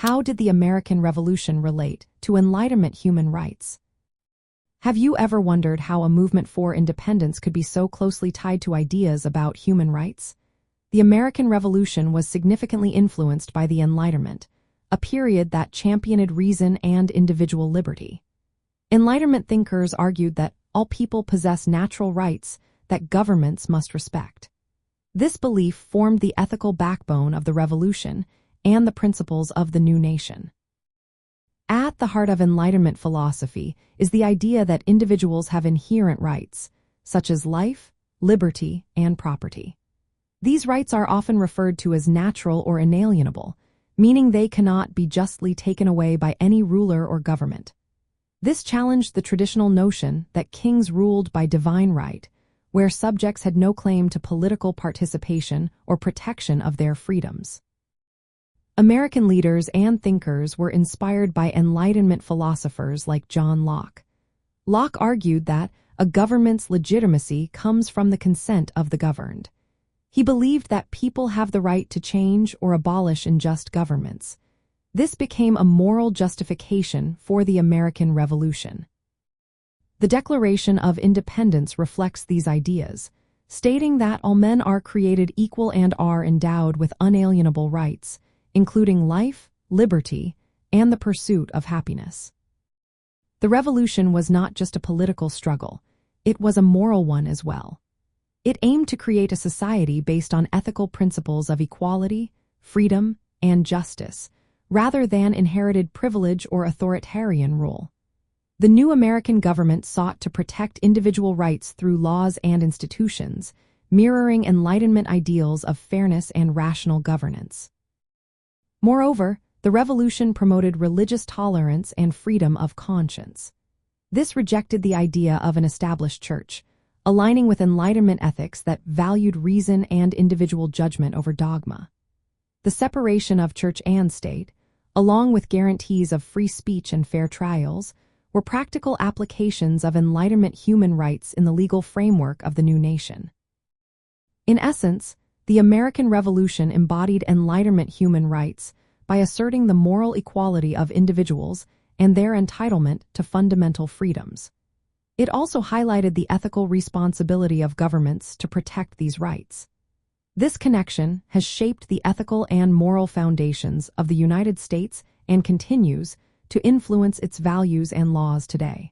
How did the American Revolution relate to Enlightenment human rights? Have you ever wondered how a movement for independence could be so closely tied to ideas about human rights? The American Revolution was significantly influenced by the Enlightenment, a period that championed reason and individual liberty. Enlightenment thinkers argued that all people possess natural rights that governments must respect. This belief formed the ethical backbone of the revolution and the principles of the new nation. At the heart of Enlightenment philosophy is the idea that individuals have inherent rights, such as life, liberty, and property. These rights are often referred to as natural or inalienable, meaning they cannot be justly taken away by any ruler or government. This challenged the traditional notion that kings ruled by divine right, where subjects had no claim to political participation or protection of their freedoms. American leaders and thinkers were inspired by Enlightenment philosophers like John Locke. Locke argued that a government's legitimacy comes from the consent of the governed. He believed that people have the right to change or abolish unjust governments. This became a moral justification for the American Revolution. The Declaration of Independence reflects these ideas, stating that all men are created equal and are endowed with unalienable rights, including life, liberty, and the pursuit of happiness. The revolution was not just a political struggle, it was a moral one as well. It aimed to create a society based on ethical principles of equality, freedom, and justice, rather than inherited privilege or authoritarian rule. The new American government sought to protect individual rights through laws and institutions, mirroring Enlightenment ideals of fairness and rational governance. Moreover, the revolution promoted religious tolerance and freedom of conscience. This rejected the idea of an established church, aligning with Enlightenment ethics that valued reason and individual judgment over dogma. The separation of church and state, along with guarantees of free speech and fair trials, were practical applications of Enlightenment human rights in the legal framework of the new nation. In essence, the American Revolution embodied Enlightenment human rights by asserting the moral equality of individuals and their entitlement to fundamental freedoms. It also highlighted the ethical responsibility of governments to protect these rights. This connection has shaped the ethical and moral foundations of the United States and continues to influence its values and laws today.